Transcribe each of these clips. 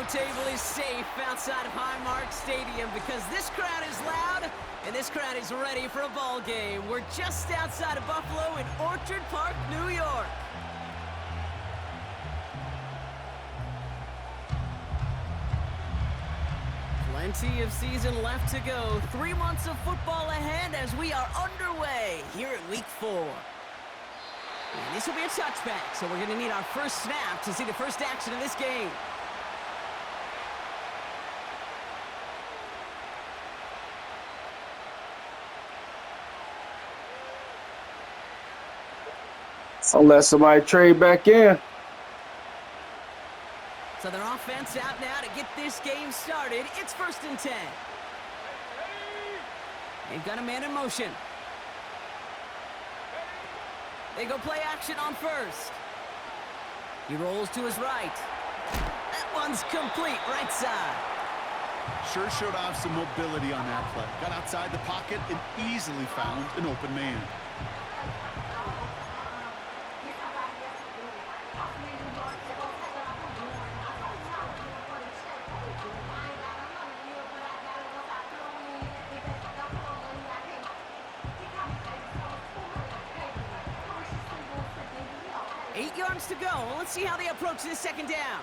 table is safe outside of Highmark Stadium because this crowd is loud and this crowd is ready for a ball game. We're just outside of Buffalo in Orchard Park, New York. Plenty of season left to go. 3 months of football ahead as we are underway here in Week 4. And this will be a touchback, so we're going to need our first snap to see the first action of this game. I'll let somebody trade back in. So their offense out now to get this game started. It's 1st and 10. They've got a man in motion. They go play action on first. He rolls to his right. That one's complete, right side. Sure showed off some mobility on that play. Got outside the pocket and easily found an open man. To go. Let's see how they approach this second down.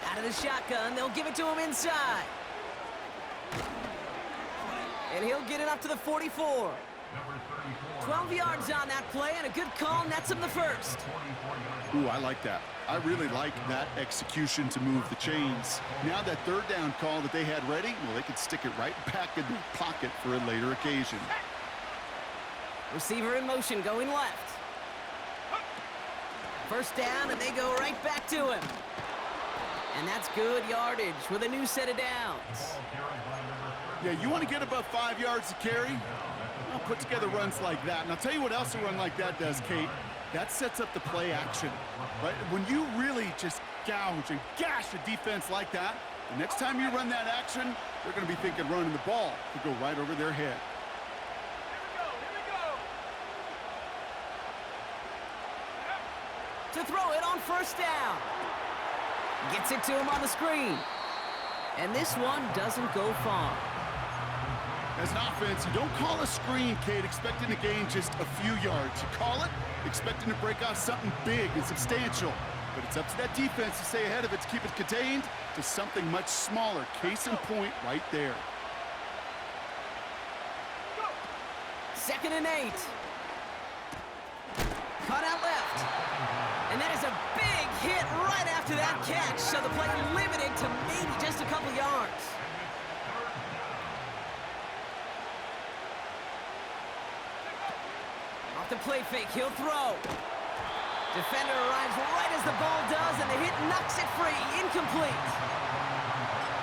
Out of the shotgun, they'll give it to him inside. And he'll get it up to the 44. 12 yards on that play, and a good call nets him the first. Ooh, I like that. I really like that execution to move the chains. Now that 3rd down call that they had ready, well, they could stick it right back in their pocket for a later occasion. Receiver in motion, going left. First down, and they go right back to him. And that's good yardage with a new set of downs. Yeah, you want to get above 5 yards to carry? Well, put together runs like that. And I'll tell you what else a run like that does, Kate. That sets up the play action. Right? When you really just gouge and gash a defense like that, the next time you run that action, they're going to be thinking running the ball could go right over their head. To throw it on first down. Gets it to him on the screen. And this one doesn't go far. As an offense, you don't call a screen, Kate, expecting to gain just a few yards. You call it expecting to break off something big and substantial. But it's up to that defense to stay ahead of it, to keep it contained to something much smaller. Case in point right there. 2nd and 8. Cut out left. And that is a big hit right after that catch. So the play limited to maybe just a couple yards. Off the play fake, he'll throw. Defender arrives right as the ball does, and the hit knocks it free. Incomplete.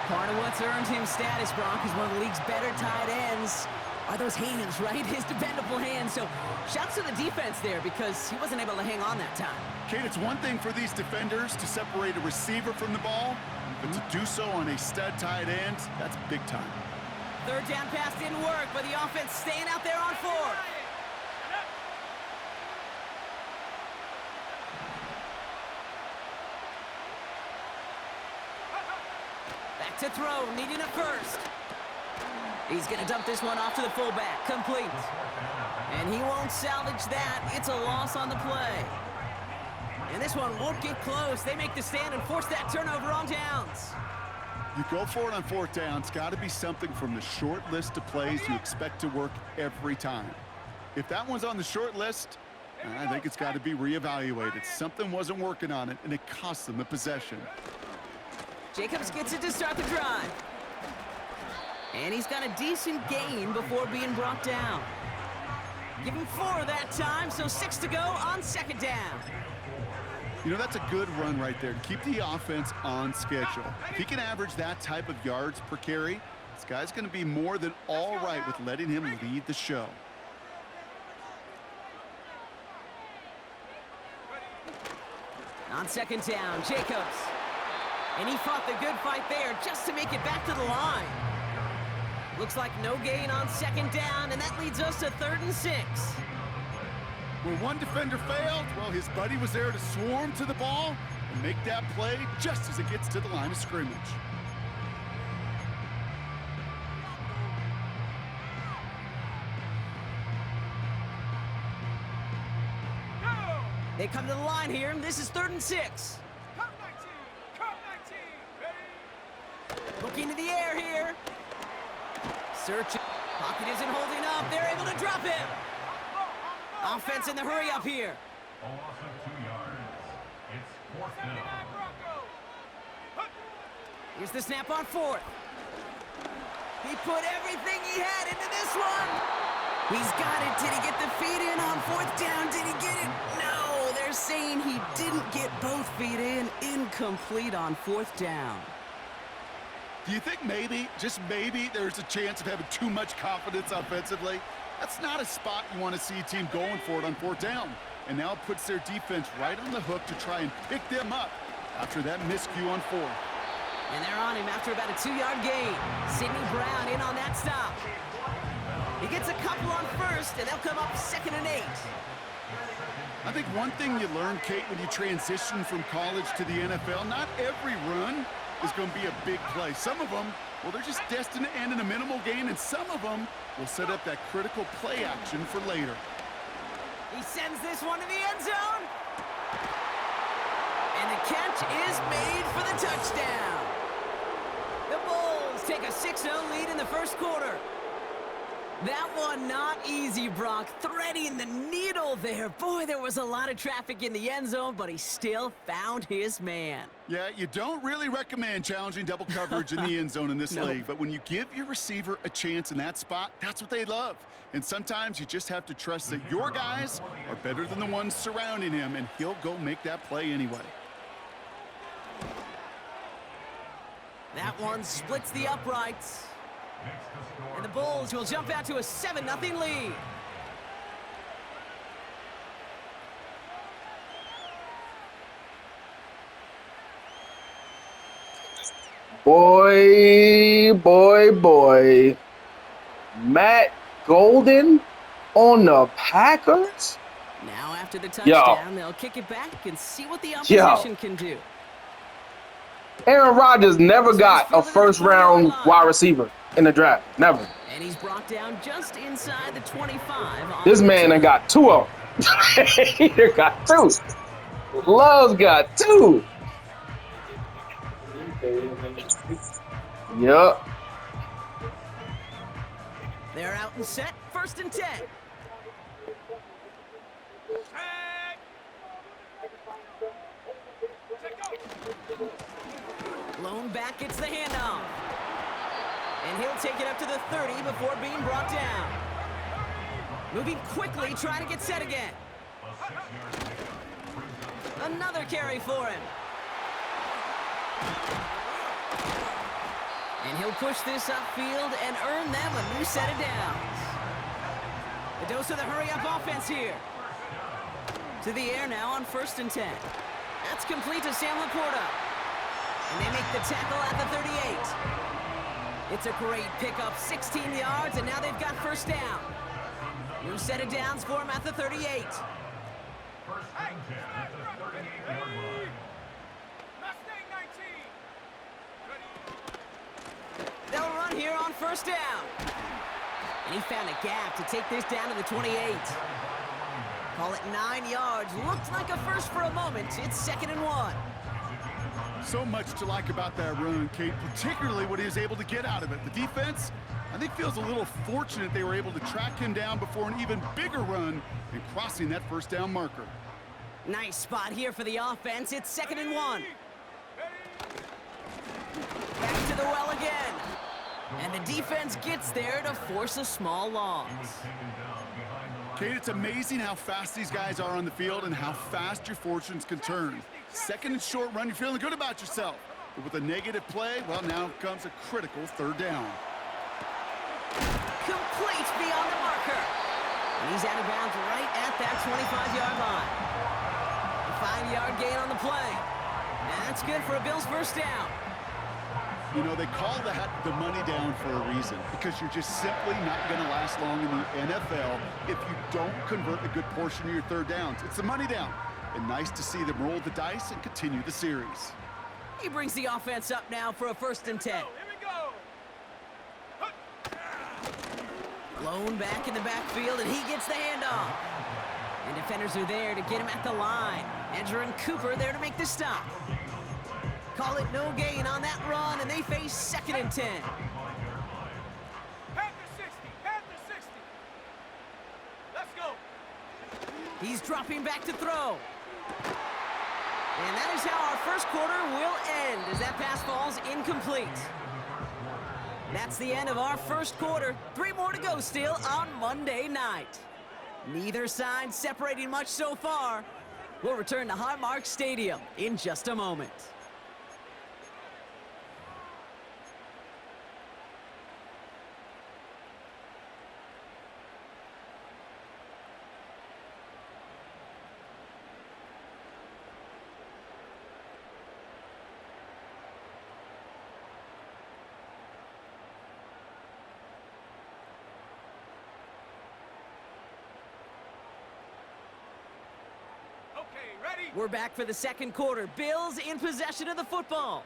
Part of what's earned him status, Brock, is one of the league's better tight ends. Are those hands, right? His dependable hands. So shouts to the defense there because he wasn't able to hang on that time. Kate, it's one thing for these defenders to separate a receiver from the ball, but to do so on a stud tight end, that's big time. 3rd down pass didn't work, but the offense staying out there on 4th. Back to throw, needing a first. He's going to dump this one off to the fullback. Complete. And he won't salvage that. It's a loss on the play. And this one won't get close. They make the stand and force that turnover on downs. You go for it on 4th down. It's got to be something from the short list of plays you expect to work every time. If that one's on the short list, I think it's got to be reevaluated. Something wasn't working on it, and it cost them the possession. Jacobs gets it to start the drive. And he's got a decent gain before being brought down. Give him 4 that time, so 6 to go on 2nd down. You know, that's a good run right there to keep the offense on schedule. If he can average that type of yards per carry, this guy's going to be more than all right with letting him lead the show. On 2nd down, Jacobs. And he fought the good fight there just to make it back to the line. Looks like no gain on 2nd down, and that leads us to 3rd and 6. Where one defender failed, well, his buddy was there to swarm to the ball and make that play just as it gets to the line of scrimmage. They come to the line here, and this is 3rd and 6. Looking to the air here. Searching. Pocket isn't holding up. They're able to drop him. Offense in the hurry up here. A loss of 2 yards. It's 4th down. Here's the snap on 4th. He put everything he had into this one. He's got it. Did he get the feet in on 4th down? Did he get it? No, they're saying he didn't get both feet in. Incomplete on 4th down. Do you think maybe, just maybe, there's a chance of having too much confidence offensively? That's not a spot you want to see a team going for it on 4th down. And now it puts their defense right on the hook to try and pick them up after that miscue on 4th. And they're on him after about a 2-yard gain. Sidney Brown in on that stop. He gets a couple on 1st, and they'll come up 2nd and 8. I think one thing you learn, Kate, when you transition from college to the NFL, not every run is going to be a big play. Some of them, well, they're just destined to end in a minimal gain, and some of them will set up that critical play action for later. He sends this one to the end zone. And the catch is made for the touchdown. The Bulls take a 6-0 lead in the 1st quarter. That one not easy, Brock. Threading the needle there. Boy, there was a lot of traffic in the end zone, but he still found his man. Yeah, you don't really recommend challenging double coverage in the end zone in this league, but when you give your receiver a chance in that spot, that's what they love. And sometimes you just have to trust that your guys are better than the ones surrounding him, and he'll go make that play anyway. That one splits the uprights. And the Bulls will jump out to a 7-0 lead. Boy. Matt Golden on the Packers? Now after the touchdown, they'll kick it back and see what the opposition can do. Aaron Rodgers never got a 1st-round wide receiver in the draft. Never. And he's brought down just inside the 25. This man done got 2 of them. He done got 2. Love's got 2. Yup. They're out and set. 1st and 10. Lone back gets the handoff. And he'll take it up to the 30 before being brought down. Moving quickly, trying to get set again. Another carry for him. And he'll push this upfield and earn them a new set of downs. A dose of the hurry-up offense here. To the air now on 1st and 10. That's complete to Sam Laporta. And they make the tackle at the 38. It's a great pickup, 16 yards, and now they've got 1st down. New set of downs for him at the 38. 1st and 10 at the 38-yard line. They'll run here on 1st down. And he found a gap to take this down to the 28. Call it 9 yards. Looked like a first for a moment. It's 2nd and 1. So much to like about that run, Kate, particularly what he was able to get out of it. The defense, I think, feels a little fortunate they were able to track him down before an even bigger run and crossing that 1st down marker. Nice spot here for the offense. It's 2nd and 1. Back to the well again. And the defense gets there to force a small loss. Kate, it's amazing how fast these guys are on the field and how fast your fortunes can turn. 2nd and short run, you're feeling good about yourself. But with a negative play, well, now comes a critical 3rd down. Complete beyond the marker. And he's out of bounds right at that 25-yard line. A 5-yard gain on the play. And that's good for a Bills 1st down. You know, they call that the money down for a reason, because you're just simply not going to last long in the NFL if you don't convert a good portion of your third downs. It's the money down. And nice to see them roll the dice and continue the series. He brings the offense up now for a 1st and 10. Here we go. Blown back in the backfield, and he gets the handoff. And defenders are there to get him at the line. Edger and Cooper there to make the stop. Call it no gain on that run, and they face 2nd and 10. Panther 60. Panther 60. Let's go. He's dropping back to throw. And that is how our 1st quarter will end as that pass falls incomplete. That's the end of our 1st quarter. 3 more to go still on Monday night. Neither side separating much so far. We'll return to Highmark Stadium in just a moment. Ready? We're back for the 2nd quarter. Bills in possession of the football.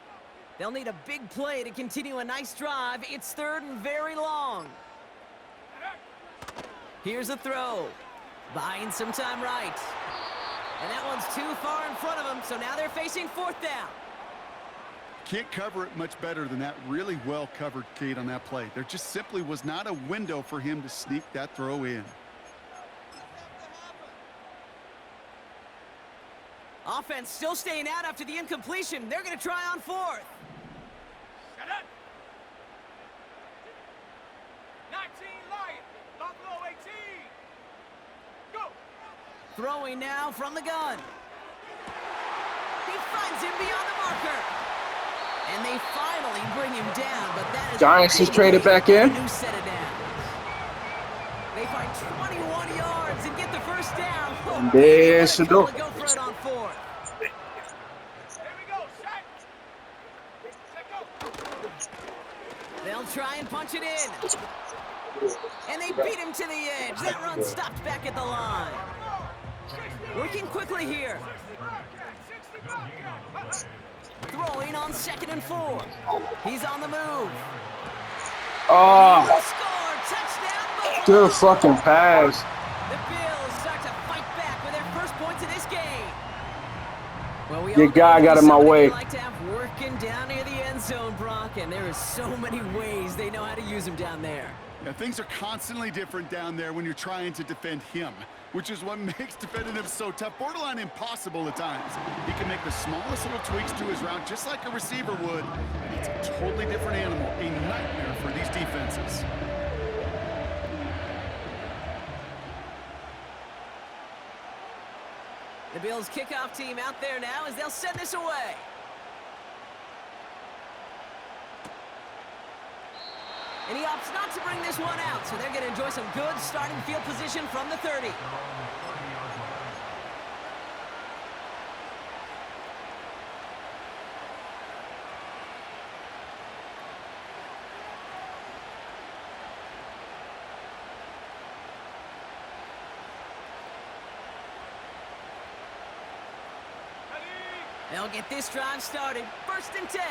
They'll need a big play to continue a nice drive. It's 3rd and very long. Here's a throw. Buying some time right. And that one's too far in front of them, so now they're facing 4th down. Can't cover it much better than that. Really well covered, Kate, on that play. There just simply was not a window for him to sneak that throw in. Offense still staying out after the incompletion. They're going to try on 4th. Shut up. 19 Lion. Buffalo 18. Go. Throwing now from the gun. He finds him beyond the marker. And they finally bring him down, but that is Giants is traded back in. A new set of downs. They find 21 yards and get the 1st down. Oh, There should go go. for it on 4th. Here we go. Shot. Check go. They'll try and punch it in. And they beat him to the edge. That run stopped back at the line. Working quickly here. 60 Bobcat. Throwing on 2nd and 4. He's on the move. Oh, Score! Touchdown! Buffalo! good fucking pass. The Bills start to fight back with their 1st points of this game. Well, we Your all guy know got in my somebody way. they like to have working down near the end zone, Brock, and there is so many ways they know how to use him down there. Yeah, things are constantly different down there when you're trying to defend him, which is what makes defending him so tough, borderline impossible at times. He can make the smallest little tweaks to his route just like a receiver would. It's a totally different animal, a nightmare for these defenses. The Bills kickoff team out there now as they'll send this away. And he opts not to bring this one out, so they're going to enjoy some good starting field position from the 30. They'll get this drive started. 1st and 10.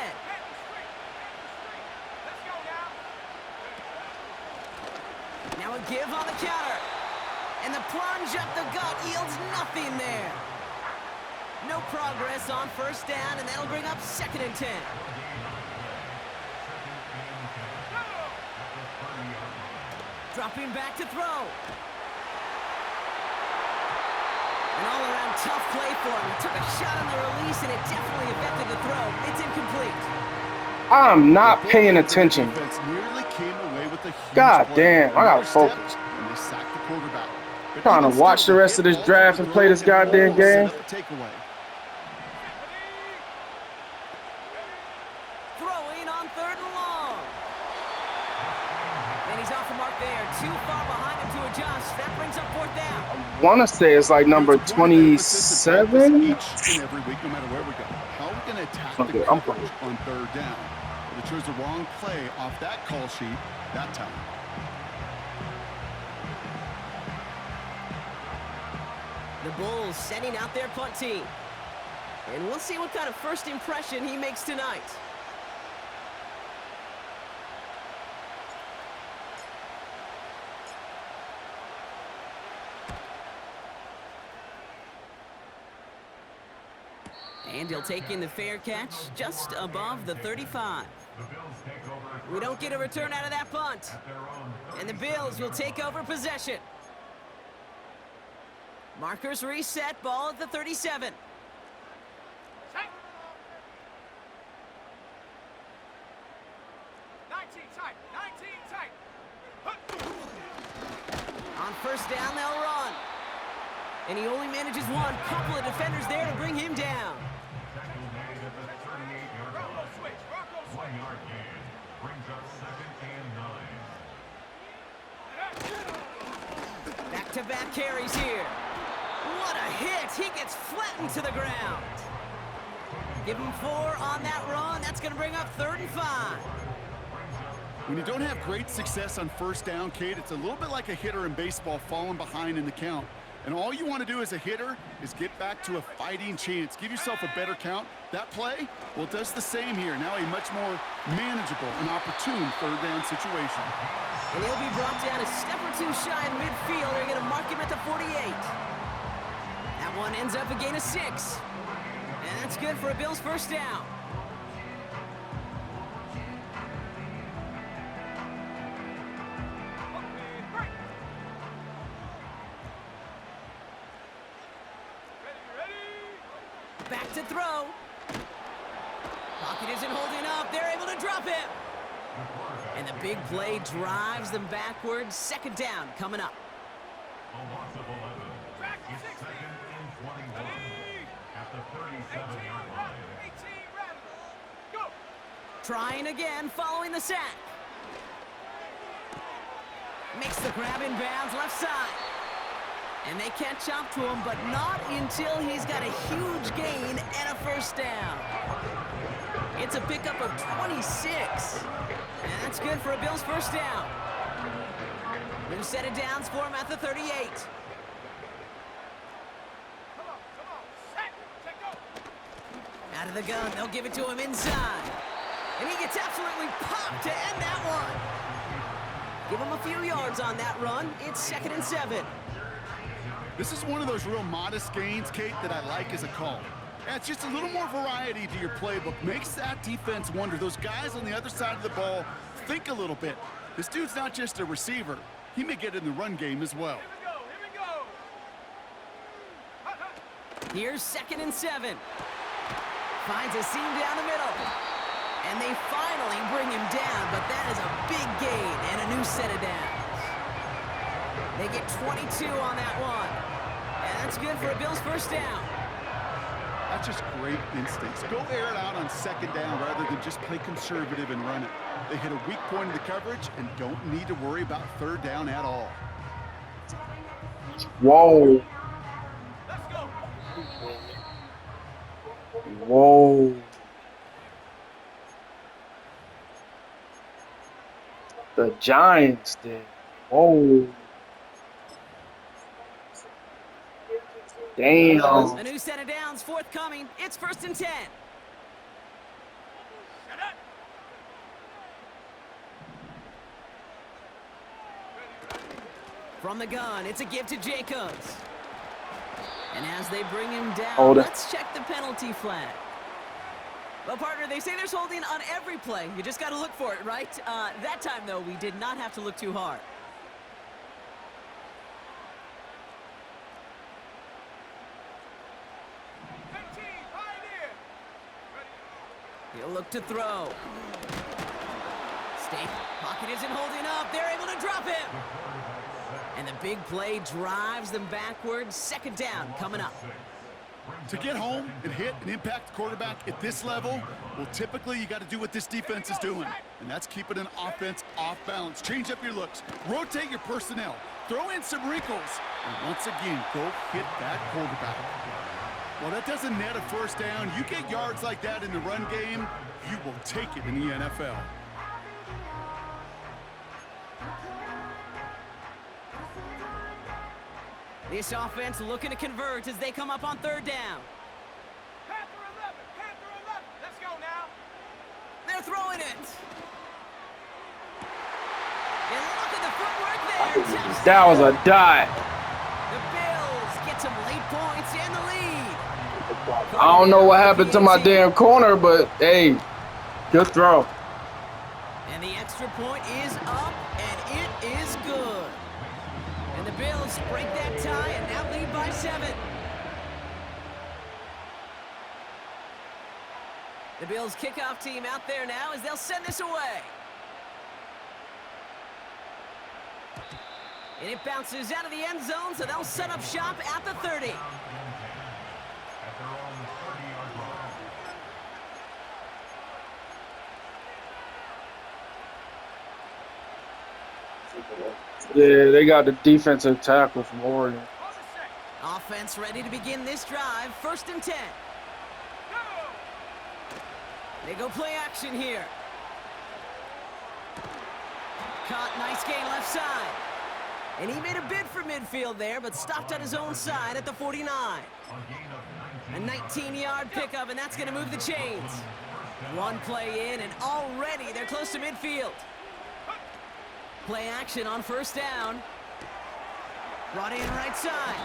Now a give on the counter. And the plunge up the gut yields nothing there. No progress on 1st down, and that'll bring up 2nd and 10. Dropping back to throw. An all-around tough play for him. He took a shot on the release, and it definitely affected the throw. It's incomplete. I'm not paying attention. Defense nearly came away with a huge God play. damn, I gotta Another step, focus. and they sacked the quarterback. But Trying to even watch still, the rest of this they draft and play this goddamn game. set up a takeaway. Throwing on 3rd and long. And he's off the mark there. Too far behind him to adjust. That brings up 4th down. Want to say it's like number It's one of the emphasis of practice 27. Each and every week, no matter where we go. How are we going to attack Okay, the I'm coverage on 3rd down? But it chose the wrong play off that call sheet that time. The Bulls sending out their punt team. And we'll see what kind of first impression he makes tonight. And he'll take in the fair catch just above the 35. We don't get a return out of that punt. And the Bills will take over possession. Markers reset, ball at the 37. Check. 19 tight, 19 tight. On first down, they'll run. And he only manages one. Couple of defenders there to bring him down. Bronco switch, Bronco switch. 1 yard gain. Brings up 2nd and 9. Back-to-back carries here. What a hit! He gets flattened to the ground. Give him 4 on that run. That's going to bring up 3rd and 5. When you don't have great success on first down, Kate, it's a little bit like a hitter in baseball falling behind in the count. And all you want to do as a hitter is get back to a fighting chance. Give yourself a better count. That play, well, it does the same here. Now a much more manageable and opportune 3rd down situation. And he'll be brought down a step or two shy in midfield. They're going to mark him at the 48. That one ends up a gain of 6. And that's good for a Bills first down. Back to throw. Pocket isn't holding up. They're able to drop him. And the big play drives them backwards. 2nd down coming up. A loss of 11. It's 2nd and 21. At the 37-yard line. 18 ready. Go. Trying again following the sack. Makes the grab in bounds left side. And they catch up to him, but not until he's got a huge gain and a first down. It's a pickup of 26. And that's good for a Bills first down. New set of downs for him at the 38. Come on, set, check, go. Out of the gun, they'll give it to him inside. And he gets absolutely popped to end that one. Give him a few yards on that run. It's 2nd and 7. This is one of those real modest gains, Kate, that I like as a call. Yeah, it's just a little more variety to your playbook. Makes that defense wonder. Those guys on the other side of the ball think a little bit. This dude's not just a receiver. He may get in the run game as well. Here we go, here we go. Hut, hut. Here's 2nd and 7. Finds a seam down the middle. And they finally bring him down, but that is a big gain and a new set of downs. They get 22 on that one. And that's good for a Bills first down. That's just great instincts. Go air it out on 2nd down rather than just play conservative and run it. They hit a weak point in the coverage and don't need to worry about 3rd down at all. Whoa. Let's go. Whoa. The Giants did. Whoa. Damn. A new set of downs forthcoming. It's 1st and 10. Shut up. From the gun, it's a give to Jacobs. And as they bring him down, Hold it. let's check the penalty flag. Well, partner, they say there's holding on every play. You just got to look for it, right? That time, though, we did not have to look too hard. He'll look to throw. State pocket isn't holding up. They're able to drop him. And the big play drives them backwards. 2nd down coming up. To get home and hit and impact the quarterback at this level, well, typically you got to do what this defense is doing, and that's keeping an offense off balance. Change up your looks, rotate your personnel, throw in some wrinkles, and once again, go hit that quarterback. Well, that doesn't net a first down. You get yards like that in the run game, you will take it in the NFL. This offense looking to convert as they come up on third down. Panther 11, Panther 11. Let's go now. They're throwing it. And look at the footwork there. Touchdown. That was a dot. The Bills get some late points in the lead. I don't know what happened to my damn corner, but hey, good throw. And the extra point is up, and it is good. And the Bills break that tie and now lead by 7. The Bills kickoff team out there now as they'll send this away. And it bounces out of the end zone, so they'll set up shop at the 30. At their own 30-yard line. Yeah, they got the defensive tackle from Oregon. Offense ready to begin this drive. 1st and 10. They go play action here. Caught, nice gain left side. And he made a bid for midfield there, but stopped on his own side at the 49. A 19-yard pickup, and that's going to move the chains. One play in, and already they're close to midfield. Play action on 1st down. Brought in right side.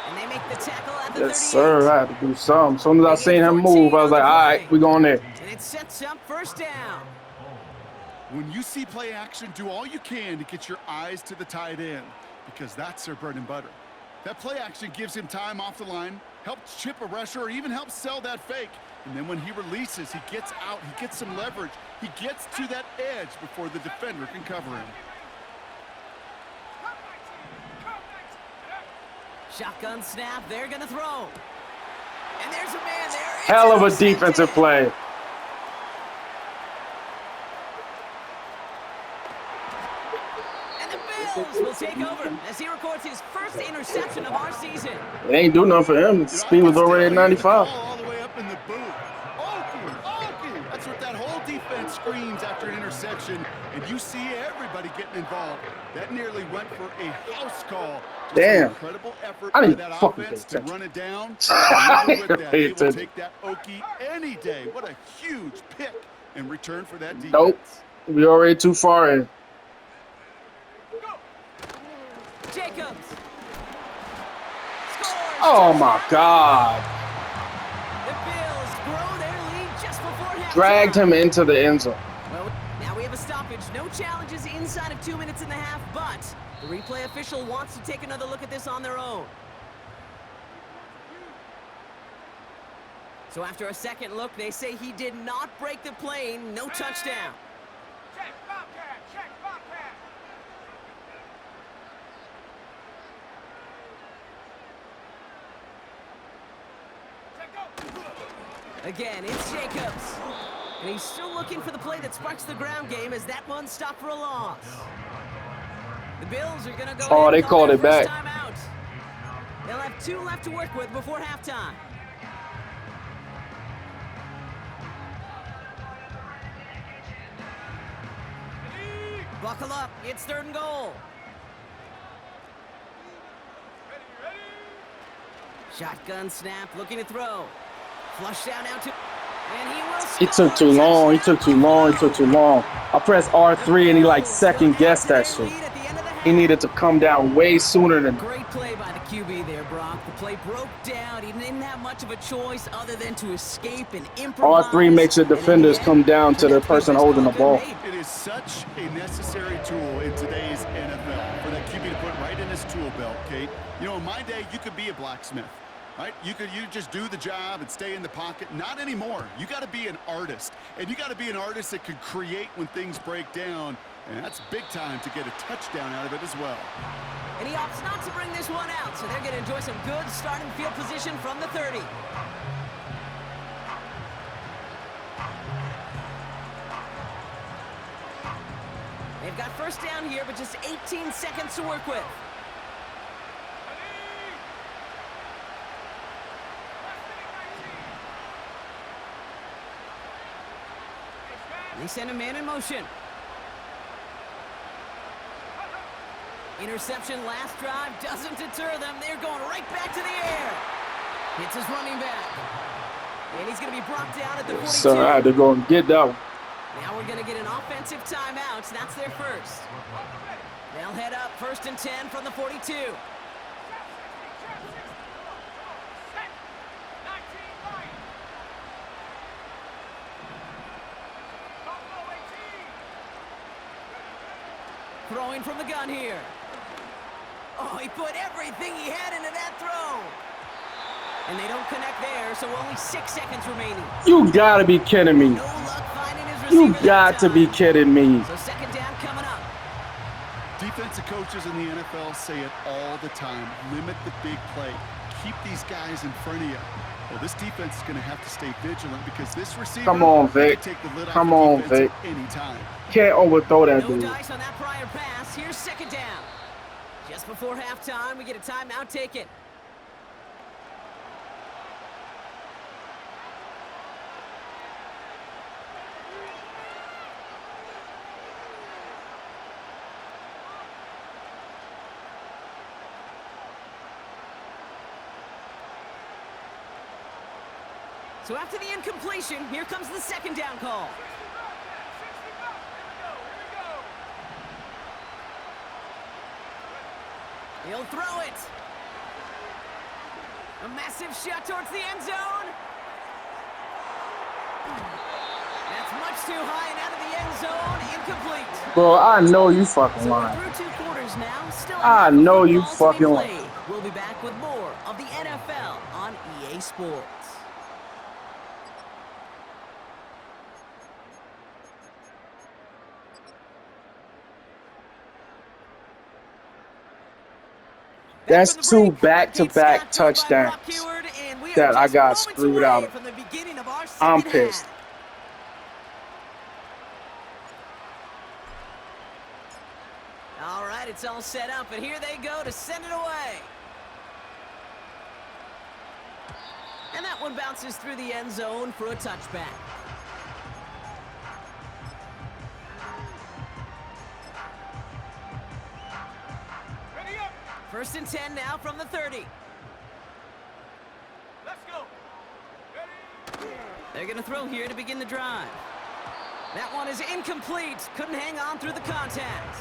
And they make the tackle at the 38. Yes, sir. I had to do something. As soon as I seen him move, I was like, all right, we going there. And it sets up 1st down. When you see play action, do all you can to get your eyes to the tight end because that's their bread and butter. That play action gives him time off the line, helps chip a rusher, or even helps sell that fake. And then when he releases, he gets out, he gets some leverage. He gets to that edge before the defender can cover him. Shotgun snap, they're going to throw. And there's a man there. It's Hell of a intercepted. defensive play. And the Bills will take over as he records his first interception of our season. It ain't do nothing for him. His speed was already at 95. All the way up in the booth. Okie. That's what that whole defense screams after an interception, and you see everybody getting involved. That nearly went for a house call. Just Damn. an incredible effort I by didn't that fucking offense pay to attention. run it down. I And even didn't with that, pay they will attention. take that Okie any day. What a huge pick in return for that defense. Nope. We already too far in. Jacobs. Scores. Oh my God. The Bills grow their lead just before halftime. Dragged him into the end zone. Well, now we have a stoppage. No challenges inside of 2 minutes and a half, but the replay official wants to take another look at this on their own. So after a second look, they say he did not break the plane. No touchdown. Check Bobcat, check Bobcat. Check go. Again, it's Jacobs. And he's still looking for the play that sparks the ground game as that one stopped for a loss. The Bills are going to go Oh, ahead they and call called their it back. first timeout. They'll have 2 left to work with before halftime. Buckle up. It's 3rd and goal. Shotgun snap, looking to throw. Flush down now to... And he will He took too long. He took too long. He took too long. I pressed R3 and he like second guessed that shit. He needed to come down way sooner than. Great play by the QB there, Brock. The play broke down. He didn't have much of a choice other than to escape and improvise. R3 makes the defenders come down to the person holding the ball. It is such a necessary tool in today's NFL for that QB to put right in his tool belt, Kate. You know, in my day, you could be a blacksmith, right? You just do the job and stay in the pocket. Not anymore. You got to be an artist, and you got to be an artist that can create when things break down, and that's big time to get a touchdown out of it as well. And he opts not to bring this one out, so they're going to enjoy some good starting field position from the 30. They've got first down here, but just 18 seconds to work with. They send a man in motion. Interception last drive doesn't deter them. They're going right back to the air. Hits his running back. And he's going to be brought down at the 42. So I had to go and get that one. Now we're going to get an offensive timeout. That's their first. They'll head up 1st and 10 from the 42. Throwing from the gun here. Oh, he put everything he had into that throw. And they don't connect there, so only 6 seconds remaining. You gotta be kidding me. No luck finding his receiver. You got to be kidding me. So 2nd down coming up. Defensive coaches in the NFL say it all the time. Limit the big play. Keep these guys in front of you. Well, this defense is going to have to stay vigilant because this receiver Come on, Vic. can take the lid off Come the on, defense Vic. at any time. Can't overthrow that No dude. dice on that prior pass. Here's 2nd down. Just before halftime, we get a timeout taken. So after the incompletion, here comes the 2nd down call. He'll throw it. A massive shot towards the end zone. That's much too high and out of the end zone. Incomplete. Bro, I know you fucking So we're lying. through 2 quarters now. Still I enough know you football to be fucking lying. played. We'll be back with more of the NFL on EA Sports. That's 2 back-to-back touchdowns that I got screwed out of. I'm pissed. All right, it's all set up, and here they go to send it away. And that one bounces through the end zone for a touchback. Ready up. 1st and 10 now from the 30. Let's go. Ready. They're going to throw here to begin the drive. That one is incomplete. Couldn't hang on through the contact.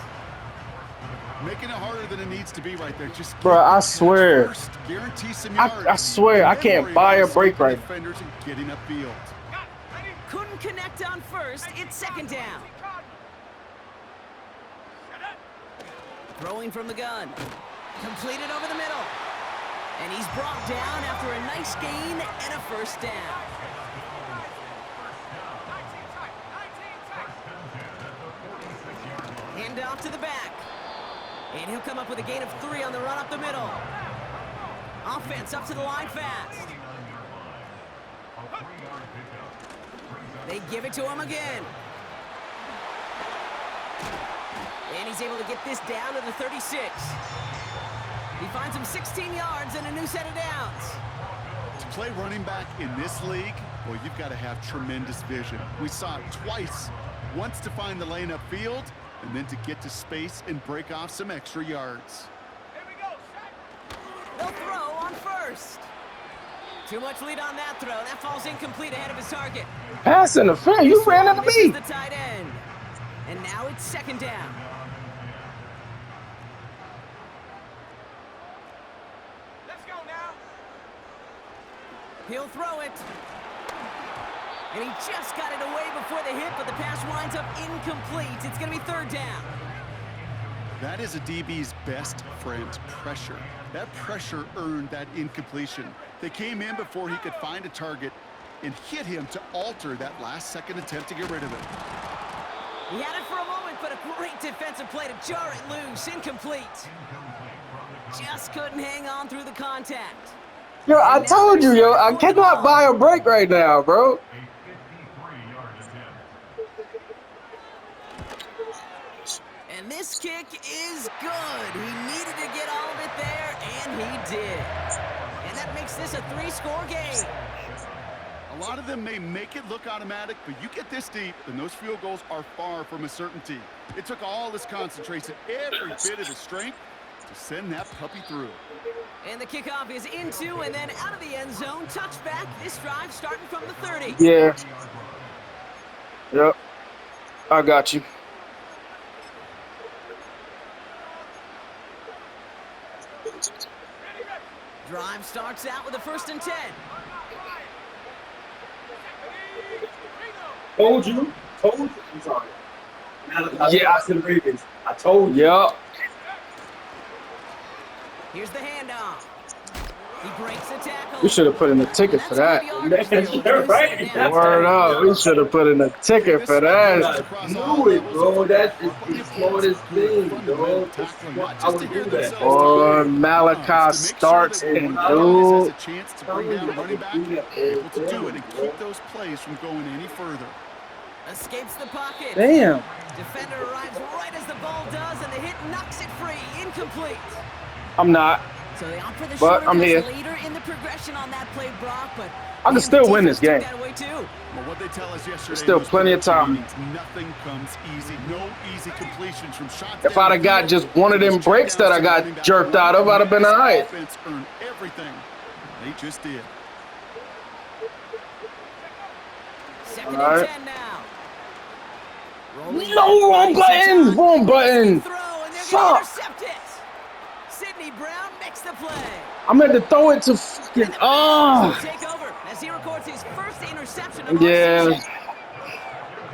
Making it harder than it needs to be right there. Just Bro, I swear. First, guarantee some I yards. swear, I can't buy a break right now. Defenders and getting upfield. Couldn't connect on first. It's 2nd down. Throwing from the gun. Completed over the middle. And he's brought down after a nice gain and a 1st down. Hand off to the back. And he'll come up with a gain of 3 on the run up the middle. Offense up to the line fast. They give it to him again. And he's able to get this down to the 36. He finds him 16 yards and a new set of downs. To play running back in this league, well, you've got to have tremendous vision. We saw it twice. Once to find the lane upfield, and then to get to space and break off some extra yards. Here we go, they'll throw on first. Too much lead on that throw. That falls incomplete ahead of his target. Pass interference. You ran into This is me. the tight end. And now it's 2nd down. Let's go now. He'll throw it. And he just got it away before the hit, but the pass winds up incomplete. It's going to be 3rd down. That is a DB's best friend, pressure. That pressure earned that incompletion. They came in before he could find a target and hit him to alter that last-second attempt to get rid of it. He had it for a moment, but a great defensive play to jar it loose. Incomplete. Just couldn't hang on through the contact. Yo, I told you, yo, I cannot buy a break right now, bro. And this kick is good. He needed to get all of it there, and he did. And that makes this a 3-score game. A lot of them may make it look automatic, but you get this deep, and those field goals are far from a certainty. It took all his concentration, every bit of his strength, to send that puppy through. And the kickoff is into and then out of the end zone. Touchback. This drive starting from the 30. Yeah. Yep. I got you. Drive starts out with a 1st and 10. Told you. I'm sorry. Yeah. I said Ravens. I told you. Yep. Here's the handoff. He breaks the tackle. We should have put in a ticket for that. You're right. Word up. We should have put in a ticket for that. Knew it, bro. That is the smartest thing, bro. I would do that. Or Malachi starts and dude. Chance to bring down running back, able to do it and keep those plays from going any further. Escapes the pocket. Damn. Defender arrives right as the ball does, and the hit knocks it free. Incomplete. I'm not. So they opt for the But shorter I'm pass here. later in the progression on that play, Brock, but I can still win this game. that away too. Well, what they tell us yesterday, Still plenty of time. nothing comes easy. No easy completions from shots. If I'd have got just one of them breaks that I got jerked out of, I'd have been all right. Offense earned everything. They just did. 2nd All right. and 10 now. Rolling No, back, wrong button. Wrong button. throw, and they're Fuck. gonna intercept it. Sidney Brown makes the play. I meant to throw it to fucking. Take over as he records his first interception of Yeah. our season.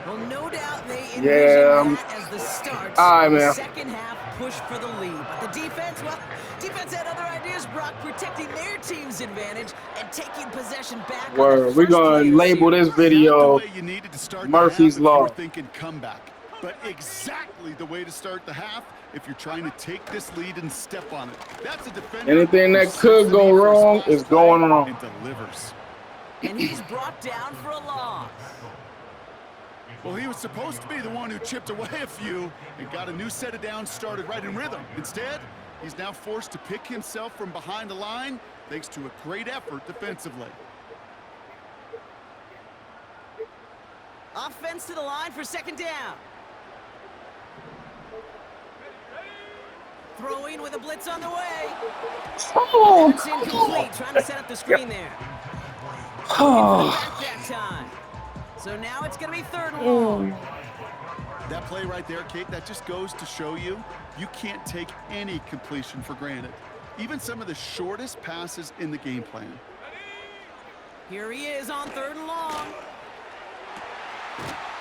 Well, no doubt they envisioned Yeah. that as the start. All right, The man. second half push for the lead, but the defense, well, defense had other ideas, Brock, protecting their team's advantage and taking possession back. on the Word. We're first gonna play of the label series. this video Not the way you needed to start the Murphy's half if you were Law. thinking comeback, but exactly the way to start the half if you're trying to take this lead and step on it. That's a defender. Anything who that sets could the go need for a wrong splash is play going wrong. and delivers. And he's brought down for a loss. Well, he was supposed to be the one who chipped away a few and got a new set of downs started right in rhythm. Instead, he's now forced to pick himself from behind the line thanks to a great effort defensively. Offense to the line for 2nd down. Throwing with a blitz on the way. Oh, It's incomplete, trying to set up the screen there. oh. Back that time. So now it's going to be 3rd and long. That play right there, Kate, that just goes to show you, you can't take any completion for granted. Even some of the shortest passes in the game plan. Here he is on 3rd and long.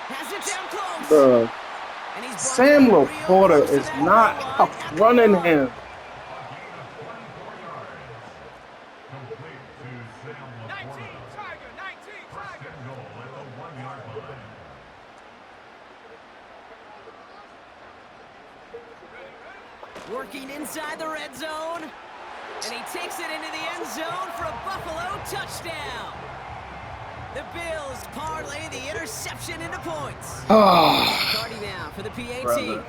Has it down close. Bruh. And he's brought Sam down real Laporta close to is that not goal line at the running goal line. him. Complete to Sam Laporta. First and goal at the 1-yard line. Working inside the red zone. And he takes it into the end zone for a Buffalo touchdown. The Bills parlay the interception into points. Oh, Cardi now for the PAT. brother.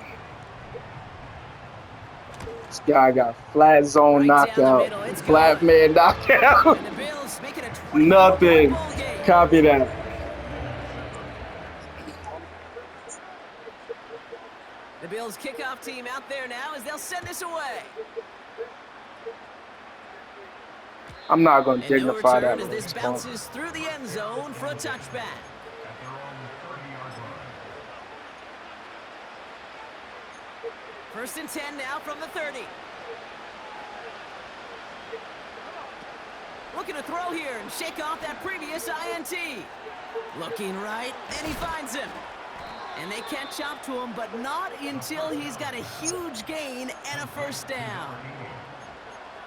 This guy got flat zone Right down the knockout. middle, it's Flat good. man knockout. And the Bills make it a 24-point Nothing. ball game. Copy that. The Bills kickoff team out there now as they'll send this away. I'm not going to And no dignify return that. as this response. bounces through the end zone for a touchback. At their own 30-yard line. 1st and 10 now from the 30. Looking to throw here and shake off that previous INT. Looking right, and he finds him. And they catch up to him, but not until he's got a huge gain and a 1st down.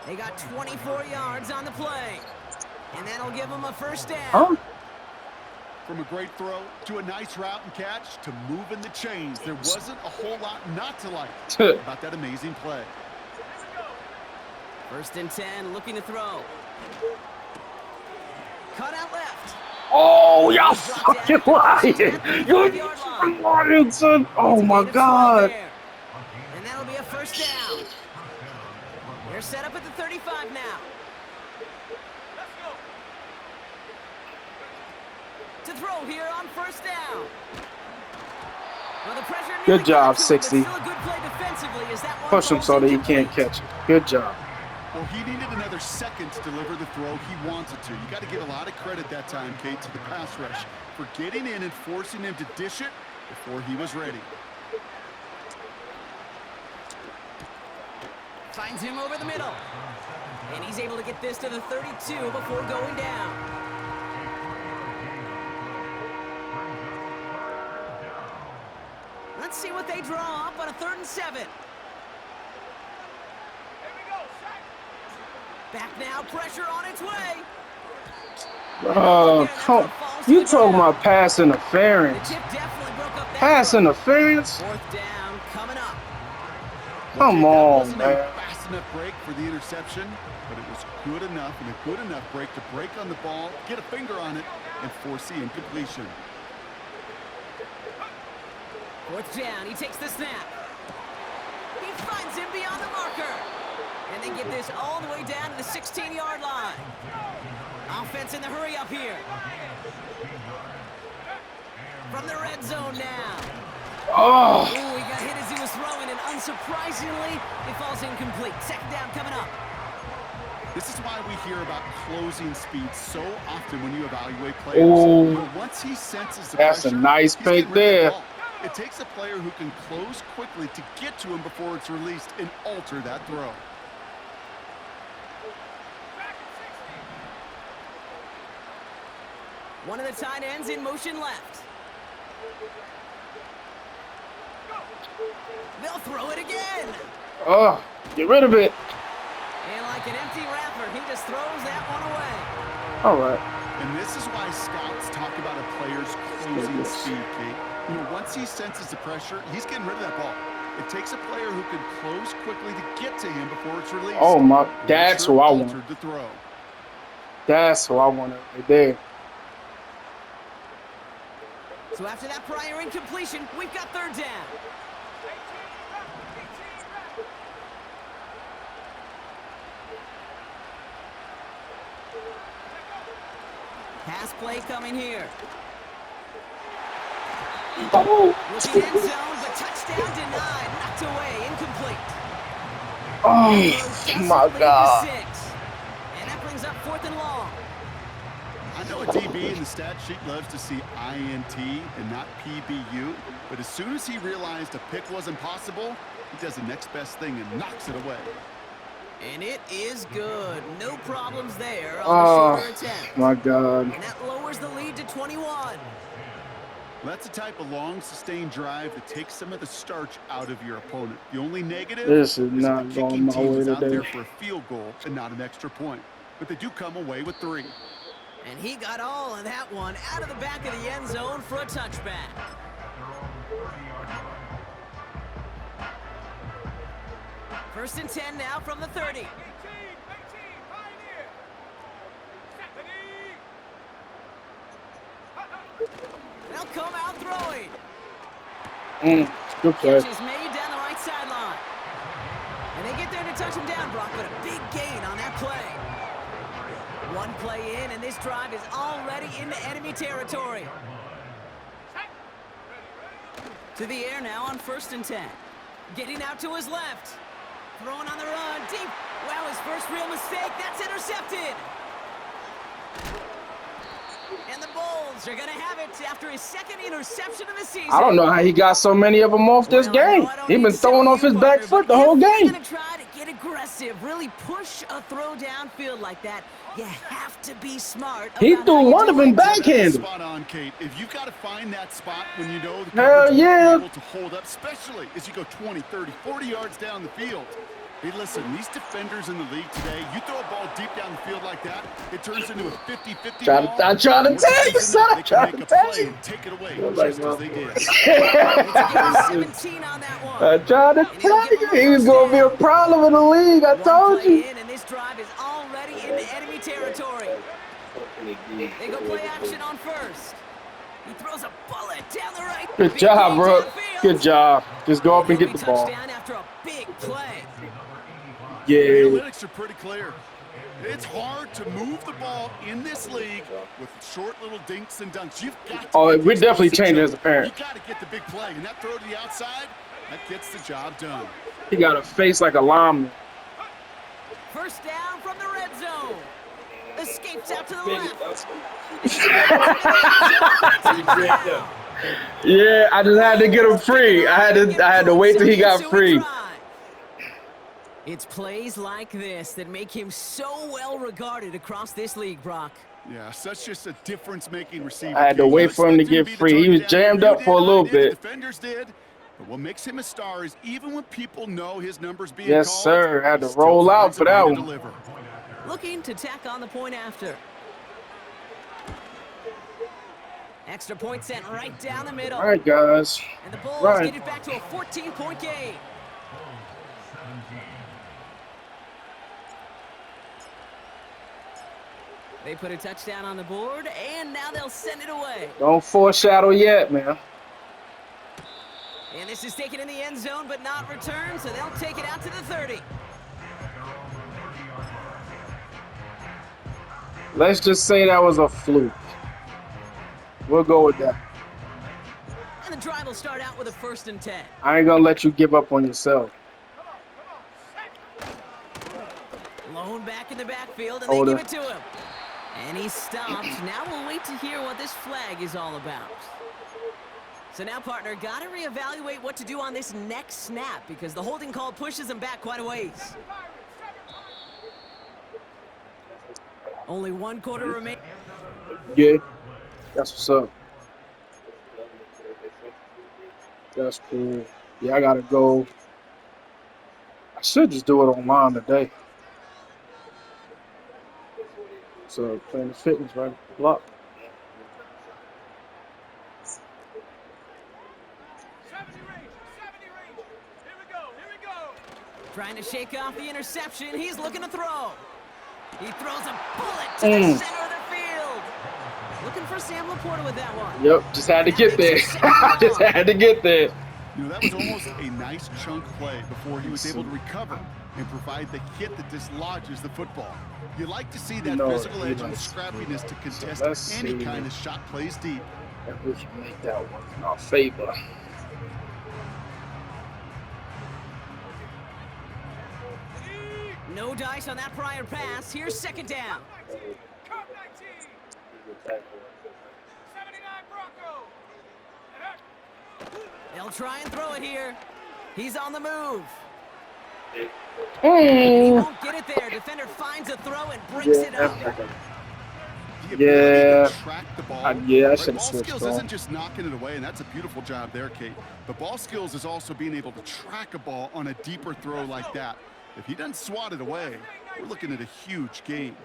They got 24 yards on the play. And that'll give him a 1st down. Huh? From a great throw to a nice route and catch to moving the chains, there wasn't a whole lot not to like about that amazing play. 1st and 10, looking to throw. Cut out left. Oh, y'all fucking lying. You're fucking lying, son. Oh, my God. And that'll be a 1st down. They're set up at the 35 now. To throw here on first down. Well, the pressure Good job, 60. still a good play defensively as that one Push him falls so that he incomplete. can't catch it. Good job. Well, he needed another second to deliver the throw he wanted to. You got to give a lot of credit that time, Kate, to the pass rush for getting in and forcing him to dish it before he was ready. Finds him over the middle. And he's able to get this to the 32 before going down. Let's see what they draw up on a 3rd and 7. Back now, pressure on its way. You talking about pass The interference? tip definitely broke up that Pass run. interference? 4th down coming up. Come That on, wasn't man. a fast enough break for the interception, but it was good enough and a good enough break to break on the ball, get a finger on it, and force the incompletion. 4th down, he takes the snap. He finds him beyond the marker. And they get this all the way down to the 16-yard line. Offense in the hurry up here. From the red zone now. Oh, Ooh, he got hit as he was throwing, and unsurprisingly, it falls incomplete. 2nd down coming up. This is why we hear about closing speed so often when you evaluate players. Ooh. You know, once he senses the That's a pressure, nice he's pick getting rid of the there. ball. It takes a player who can close quickly to get to him before it's released and alter that throw. One of the tight ends in motion left. They'll throw it again. oh, get rid of it. And like an empty wrapper, he just throws that one away. All right. And this is why scouts talk about a player's closing speed, Kate. You know, once he senses the pressure, he's getting rid of that ball. It takes a player who can close quickly to get to him before it's released. Oh my, The that's pressure who I altered want. the throw. That's who I want right there. So after that prior incompletion, we've got 3rd down. Pass play coming here. Oh, Looking end zone, but touchdown denied. Knocked away, incomplete. oh my God. 6. And that brings up 4th and long. I know a DB in the stat sheet loves to see INT and not PBU, but as soon as he realized a pick wasn't possible, he does the next best thing and knocks it away. And it is good. No problems there on Oh the shorter attempt. my God. And that lowers the lead to 21. Well, that's the type of long, sustained drive that takes some of the starch out of your opponent. The only negative This is is not the going kicking my team way is out there today. for a field goal and not an extra point. But they do come away with 3. And he got all of that one out of the back of the end zone for a touchback. First and 10 now from the 30. They'll come out throwing. Good play. Catch is made down the right sideline. And they get there to touch him down, Brock, but a big gain on that play. One play in, and this drive is already into enemy territory. To the air now on 1st and 10. Getting out to his left. Throwing on the run, deep. Wow, his first real mistake. That's intercepted. And the Bulls are going to have it after his 2nd interception of the season. I don't know how he got so many of them off this game. He been throwing off his back foot the whole game. You're going to try to get aggressive, really push a throw downfield like that, you have to be smart. He about threw how you one do of them it. backhanded. Spot on, Kate. If you've got to find that spot when you know the Hell coverage yeah. will be able to hold up, especially as you go 20, 30, 40 yards down the field. Hey, listen, these defenders in the league today, you throw a ball deep down the field like that, it turns into a 50-50 ball. I tried to tell you, son. I tried to tell you. Take it away, Like, just well. as they did. It's a gain of 17 on that one. I tried to tell you. He was going to be a problem in the league. I One told play you. in, and this drive is already into enemy territory. They go play action on 1st. He throws a bullet down the right. Good Big job, play bro. downfield. Good job. Just go up and get the ball. Touchdown after a big play. The Yeah. analytics are pretty clear. It's hard to move the ball in this league with short little dinks and dunks. You've got to Oh, get the we definitely explosive changed jump. as a parent. You got to get the big play, and that throw to the outside, that gets the job done. He got a face like a lineman. First down from the red zone. Escapes out to the left. Yeah, I just had to get him free. I had to wait till he got free. It's plays like this that make him so well regarded across this league, Brock. Yeah, such just a difference-making receiver. I had to wait for him to get free. He was jammed up for a little bit. Defenders did. But what makes him a star is even when people know his numbers being Yes, called, sir. Had to he still roll out finds for a way that to one. deliver. Looking to tack on the point after. Extra point sent right down the middle. All right, guys. And the Bulls Right. get it back to a 14-point game. They put a touchdown on the board, and now they'll send it away. Don't foreshadow yet, man. And this is taken in the end zone, but not returned, so they'll take it out to the 30. Let's just say that was a fluke. We'll go with that. And the drive will start out with a 1st and 10. I ain't gonna let you give up on yourself. Lone back in the backfield, and Hold they it. give it to him. And he stopped. Now we'll wait to hear what this flag is all about. So now, partner, got to reevaluate what to do on this next snap because the holding call pushes him back quite a ways. Only 1 quarter remaining. Yeah, that's what's up. That's cool. Yeah, I gotta go. I should just do it online today. So Planet Fitness right block. 70 range. Here we go. Trying to shake off the interception. He's looking to throw. He throws a bullet to the center of the field. Looking for Sam Laporta with that one. Yep, just had to get there. Just had to get there. You know, that was almost a nice chunk play before he was able to recover and provide the hit that dislodges the football. You like to see that physical edge and scrappiness to contest any kind of shot plays deep. If we can make that one in our favor. No dice on that prior pass. Here's 2nd down. Cup 19. 79 Bronco. They'll try and throw it here. He's on the move. He won't get it there. Defender finds a throw and breaks it up. The ability to track the ball. I should have ball switched skills on. isn't just knocking it away, and that's a beautiful job there, Kate. The ball skills is also being able to track a ball on a deeper throw like that. If he doesn't swat it away, we're looking at a huge gain.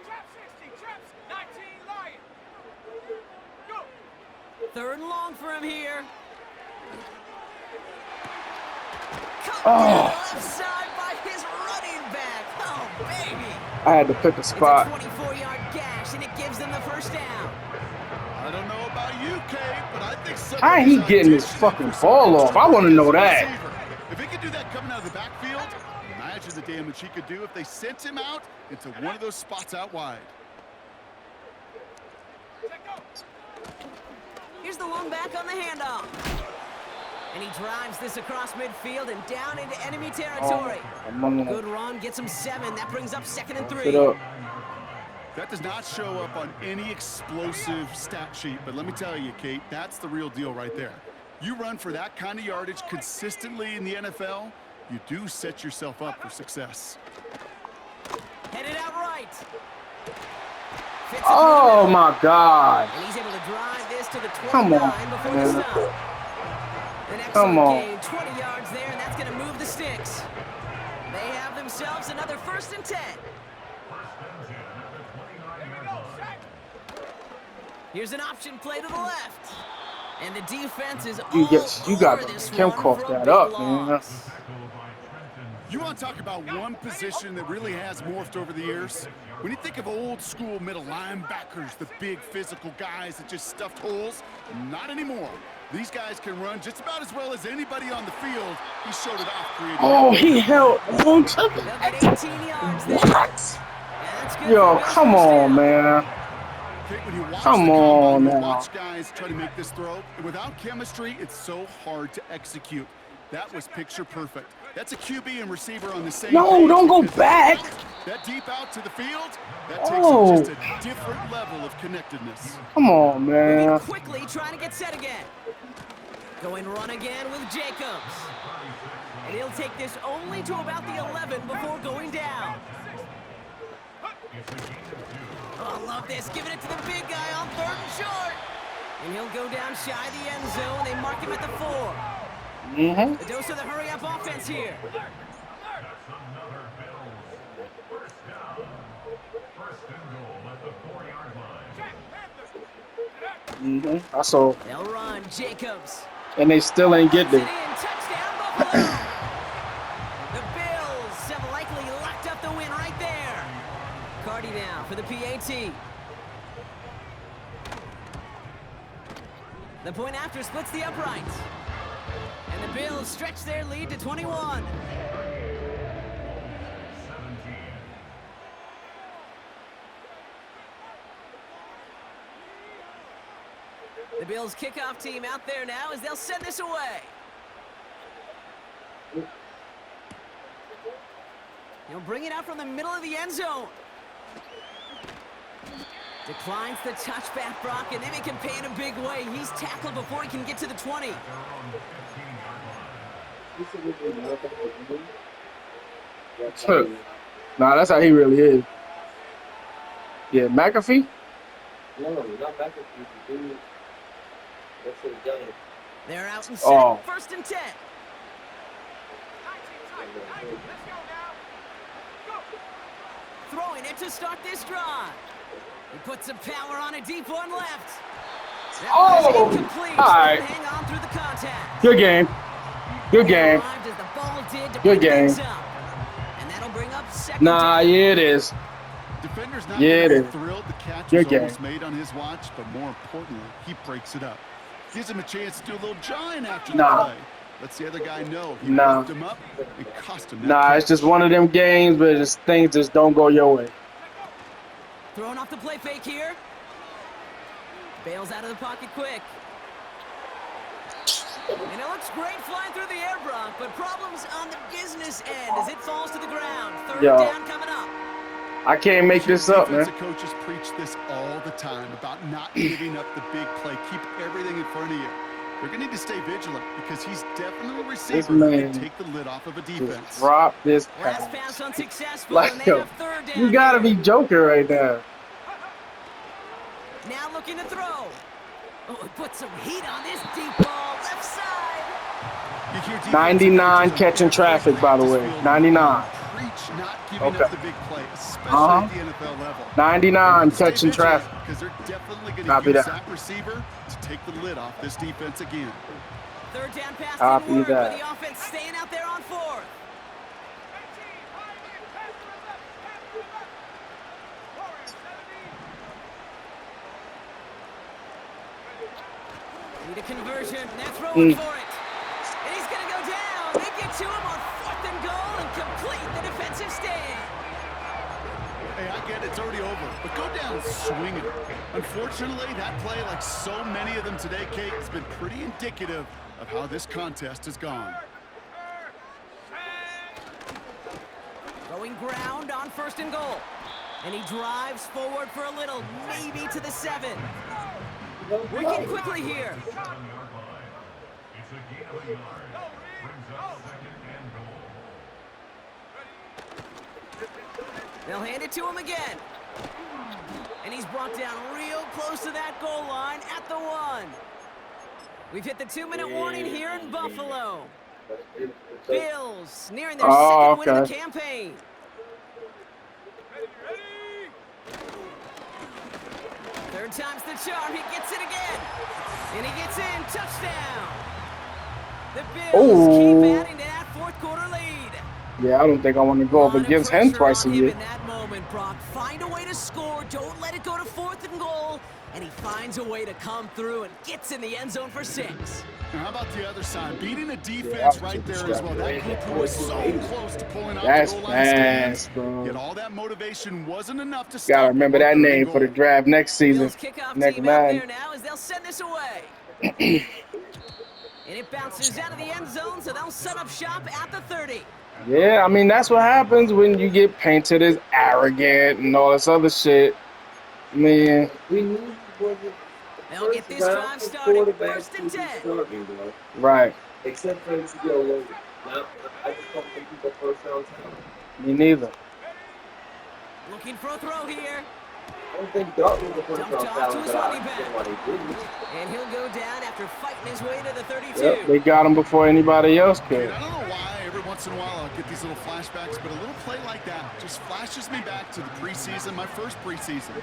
Trap 60. Traps 19 Lion. Go. 3rd and long for him here. Cut to the left side by his running back. Oh, baby. I had to pick a It's a spot. 24-yard gash, and it gives them the 1st down. I don't know about you, Kate, but I think How he getting his fucking ball off? I want to know that. If he could do that coming out of the backfield, imagine the damage he could do if they sent him out into one of those spots out wide. Here's the lone back on the handoff. And he drives this across midfield and down into enemy territory. Good run, gets him 7. That brings up 2nd and 3. Sit up. That does not show up on any explosive stat sheet, but let me tell you, Kate, that's the real deal right there. You run for that kind of yardage consistently in the NFL, you do set yourself up for success. Headed out right. Oh my God. And he's able to drive this to the 29 Come on, before the man. stop. An excellent Come on. gain, 20 yards there, and that's going to move the sticks. They have themselves another 1st and 10. Here's an option play to the left. And the defense is all You over got this Kim one cough for a that big up, man. loss. You want to talk about one position that really has morphed over the years? When you think of old school middle linebackers, the big physical guys that just stuffed holes, not anymore. These guys can run just about as well as anybody on the field. He showed it off creating. Oh, he held on to They'll get 18 yards there. what? Yeah, that's good Yo, for a come first on, down. man. Okay, when you watch Come the on combine, you now. watch guys try to make this throw, and without chemistry, it's so hard to execute. That was picture perfect. That's a QB and receiver on the same No, page don't go because back. that deep out to the field, that Oh. takes it just a different level of connectedness. Come on, Moving man. quickly, trying to get set again. Going run again with Jacobs. And he'll take this only to about the 11 before going down. Oh, I love this. Giving it to the big guy on 3rd and short. And he'll go down shy of the end zone. They mark him at the 4. Mm-hmm. The dose of the hurry-up offense here. Mm-hmm. I saw. They'll run. Jacobs. And they still ain't get Puts it there. in. Touchdown, Buffalo. The Bills have likely locked up the win right there. Cardi now for the PAT. The point after splits the uprights. And the Bills stretch their lead to 21. The Bills kickoff team out there now as they'll send this away. He'll bring it out from the middle of the end zone. Declines the touchback, Brock, and then he can pay in a big way. He's tackled before he can get to the 20. Nah, that's how he really is. Yeah, McAfee? No, not McAfee. Dude. That's his game. They're out and set. Oh. 1st and 10. Throwing it to start this drive. He puts some power on a deep one left. That Oh, was incomplete. all right. Hang on through the contact. Good game. Good game. Arrived as the ball did to Good pick game. things up. And that'll bring up 2nd Nah, down. yeah, it is. Defender's not Yeah, gonna it be is. thrilled the catch Good was game. almost made on his watch, but more importantly, he breaks it up. Gives him a chance to do a little giant after the Nah. play. Lets the other guy know he Nah. lifted him up and cost him that Nah, catch. it's just one of them games where just things just don't go your way. Throwing off the play fake here. Bails out of the pocket quick. And it looks great flying through the air, Brock, but problems on the business end as it falls to the ground. 3rd Yo. down coming up. I can't make this up, man. Defensive coaches preach this all the time about not giving up the big play. Keep everything in front of you. They're going to need to stay vigilant because he's definitely a receiver who man can take the lid off of a Just defense. drop this Last pass. pass unsuccessful, Like, and they yo, have 3rd down. you gotta here. be joking right now. Now looking to throw. Oh, it puts some heat on this deep ball, left side. You hear defensive 99 coaches catching on traffic, by the practice way. field 99. Preach not giving Okay. up the big play, especially Uh-huh. at the NFL level. 99 Stay catching vigilant traffic. because they're definitely going Copy to use that. that receiver to take the lid off this defense again. 3rd down pass Copy didn't work, that. but the offense staying out there on 4th. Need a conversion. They're throwing for it. And he's going to go down. They get to him on 4th and goal and complete the defensive stand. Hey, I get it. It's already over. But go down swinging. Unfortunately, that play, like so many of them today, Kate, has been pretty indicative of how this contest has gone. Going ground on 1st and goal. And he drives forward for a little, maybe to the 7. Working quickly here. It's a gain of a yard. Brings up 2nd and goal. They'll hand it to him again. And he's brought down real close to that goal line at the 1. We've hit the 2-minute warning here in Buffalo. Bills nearing their 2nd win of the campaign. Third time's the charm. He gets it again. And he gets in. Touchdown. The Bills keep adding to that 4th quarter lead. Yeah, I don't think I want to go up lot of against him pressure twice on a him year. in that moment, Brock. Find a way to score. Don't let it go to 4th and goal. And he finds a way to come through and gets in the end zone for 6. Now, how about the other side? Beating a Yeah, defense I'm right super there as well. That group who was so close to pulling out the That's goal line stadiums. fast, bro. Yet all that motivation wasn't enough to Gotta stop him remember on that 3rd and name for the goal. draft next season. Bills kickoff Next team out man. there now as they'll send this away. And it bounces out of the end zone, so they'll set up shop at the 30. Yeah, I mean, that's what happens when you get painted as arrogant and all this other shit. I mean, We need They'll get this drive started. 1st and 10. right. Except for NCO Logan. Now, I just don't think he's a first round talent. Me neither. Looking for a throw here. I don't think Dalton was a first Dumped round off to talent, his but I running back. understand why they didn't. And he'll go down after fighting his way to the 32. Yep, they got him before anybody else Kid, could. I don't know why every once in a while I'll get these little flashbacks, but a little play like that just flashes me back to the preseason, my first preseason.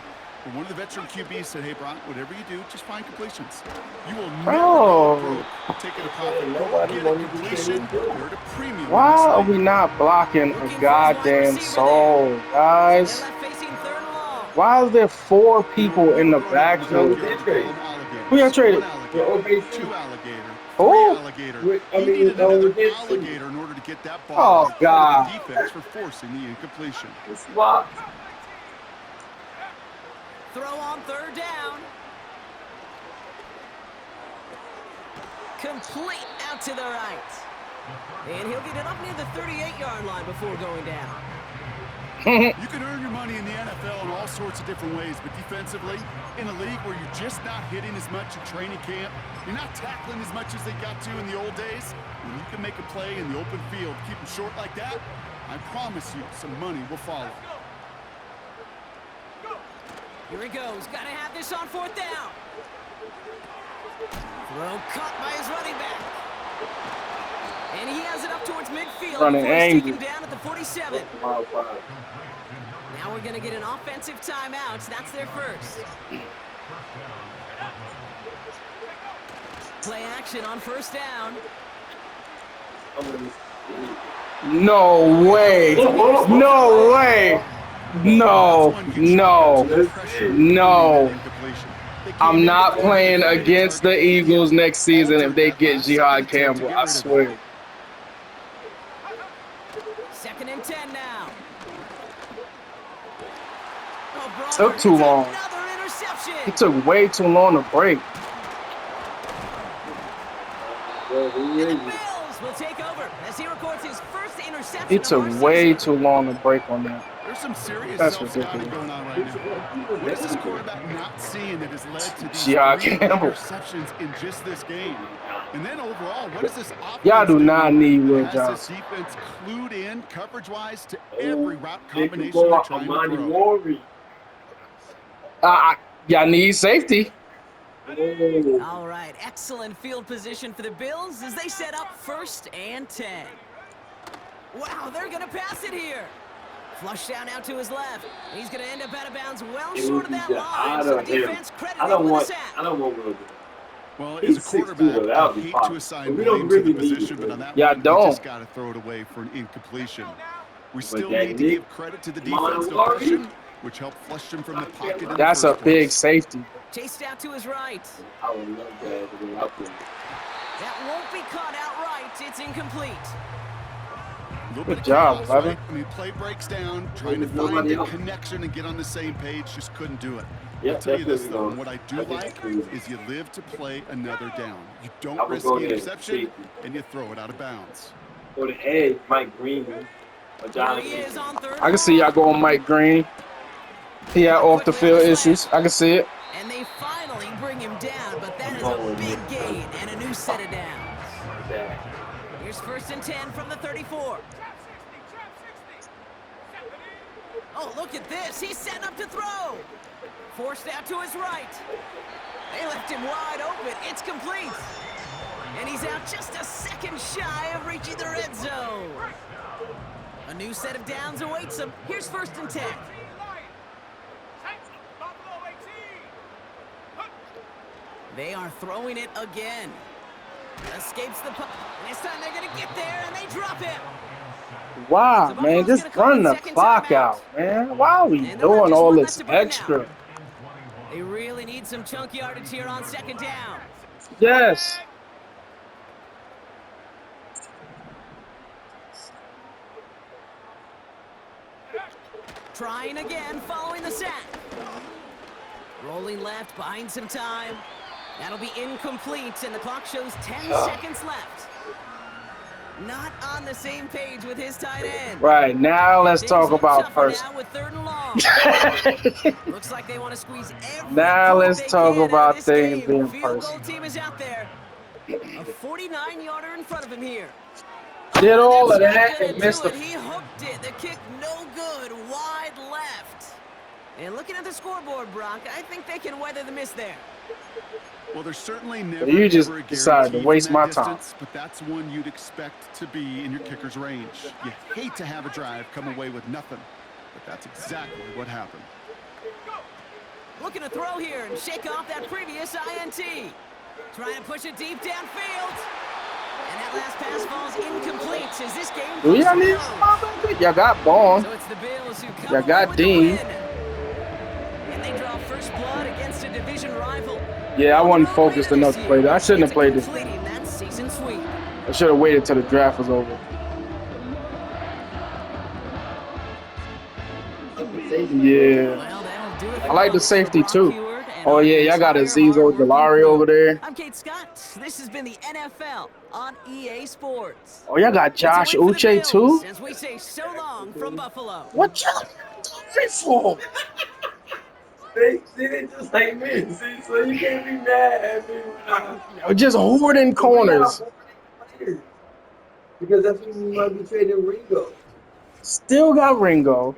Where one of the veteran QBs said, hey, Brock, whatever you do, just find completions. You will never go broke taking a profit. Nobody Get a wanted to completion, do it. you're at a premium. in Why this are league. we not blocking Looking a for his wide goddamn receiver soul, there. guys? They're left facing 3rd and long. Why is there 4 You know, people when we in were the growing up, my backfield? backyard, we call them alligators. Who y'all traded? One alligator, Yeah, OKC. 2 alligator, 3 Who? alligator. I He mean, needed another Gibson. alligator in order to get that ball. Oh, Part of God. the defense for forcing the incompletion. It's locked. Throw on 3rd down. Complete out to the right. And he'll get it up near the 38-yard line before going down. You can earn your money in the NFL in all sorts of different ways, but defensively, in a league where you're just not hitting as much in training camp, you're not tackling as much as they got to in the old days, when you can make a play in the open field, keep them short like that, I promise you some money will follow. Here he goes. Got to have this on 4th down. Throw caught by his running back. And he has it up towards midfield Running before he's angry. taken down at the 47. Mile 5. Now we're going to get an offensive timeout. That's their first. Play action on 1st down. No way. No way. No. No. No. I'm not playing against the Eagles next season if they get Jihad Campbell. I swear. 2nd and 10 now. Oh, Bronner Took too gets long. Another interception. It took way too long to break. And the Bills will take over as he records his first interception It took of our way season. too long to break on that. There's some serious That's self-scouting ridiculous. going on right now. What is this quarterback not seeing that has led to these Jihad 3 Campbell. interceptions in just this game? And then overall, what is this offense Y'all do not doing need that Will has Johnson. this defense clued in coverage-wise to every route They could combination go they're out trying to Amani throw? Mori. Y'all need safety. Oh. All right, excellent field position for the Bills as they set up 1st and 10. Wow, they're going to pass it here. Flush down out to his left. He's going to end up out of bounds well It short would of be that just line. out So of the him. defense credited I don't with a want. sack. I don't want Will. Well, He's as a 6'2", quarterback, that would I be hate fine. to assign But we don't blame to the really need position, it, but on that Y'all one, you don't. just got to throw it away for an incompletion. We still that need to Nick give credit to the defense to Monowari? push him, which helped flush him from the pocket in the That's a first big place. safety. Chased out to his right. I would love to have it out there. That won't be caught outright. It's incomplete. A little Good bit of job, chaos, Levin. right? I mean, play breaks down, trying to There's find nobody a else. connection and get on the same page, just couldn't do it. Yeah, I'll tell you that's this, what though, we're and what I do going. I think like that's what is you live to play another down. You don't I would risk go the there, interception, safety. and you throw it out of bounds. Or the edge, Mike Green or There Jonathan. he is on 3rd I can see y'all and going Mike Green. He had off the field issues. I can see it. long. And they finally bring him down, but that is a big gain and a new set of downs. Here's 1st and 10 from the 34. Oh, look at this. He's setting up to throw. Forced out to his right. They left him wide open. It's complete. And he's out just a second shy of reaching the red zone. A new set of downs awaits him. Here's 1st and 10. They are throwing it again. Escapes the puck. And this time they're going to get there, and they drop him. Why, So man? Buffalo's Just gonna call run it the second clock timeout. out, man. Why are we And they'll have doing just all one this left to burn extra? now. They really need some chunk yardage here on second down. Yes. Trying again, following the sack. Rolling left, buying some time. That'll be incomplete, and the clock shows 10 seconds left. Not on the same page with his tight end. Right, now let's Things talk look about tougher person. now with 3rd and long. Looks like they want to squeeze every Now point let's they talk can out of about this things game. being Field goal personal. team is out there. A 49-yarder in front of him here. Did Oh, all and of that's not that gonna and missed do the. it. He hooked it. The kick no good. Wide left. And looking at the scoreboard, Brock, I think they can weather the miss there. Well, there's certainly never You just ever a decided to guarantee waste from that my time. distance, but that's one you'd expect to be in your kicker's range. You hate to have a drive come away with nothing, but that's exactly what happened. Looking to throw here and shake off that previous INT. Trying to push it deep downfield. And that last pass falls incomplete as this game Do comes y'all to a need close. y'all got Bond. So it's the Bills who come Y'all away got with Dean. the win. And they draw first blood against a division rival. Yeah, I On the wasn't road focused later enough this to play year, that. I which shouldn't have gets played this completing game. that season sweep. I should have waited till the draft was over. Yeah. Well, that'll do it I for like the us. For safety Brock too. Heward and Oh our yeah, y'all got a entire Zizo hard-working Delari crew. over there. I'm Kate Scott. This has been the NFL on EA Sports. Oh, y'all got Josh It's a win for the Uche Bills too? as we say so long from Buffalo. What y'all doing for? They did it just like me. See, so you can't be mad at me when I. Just hoarding But we got corners. more players. Because that's when we might be trading Ringo. Still got Ringo.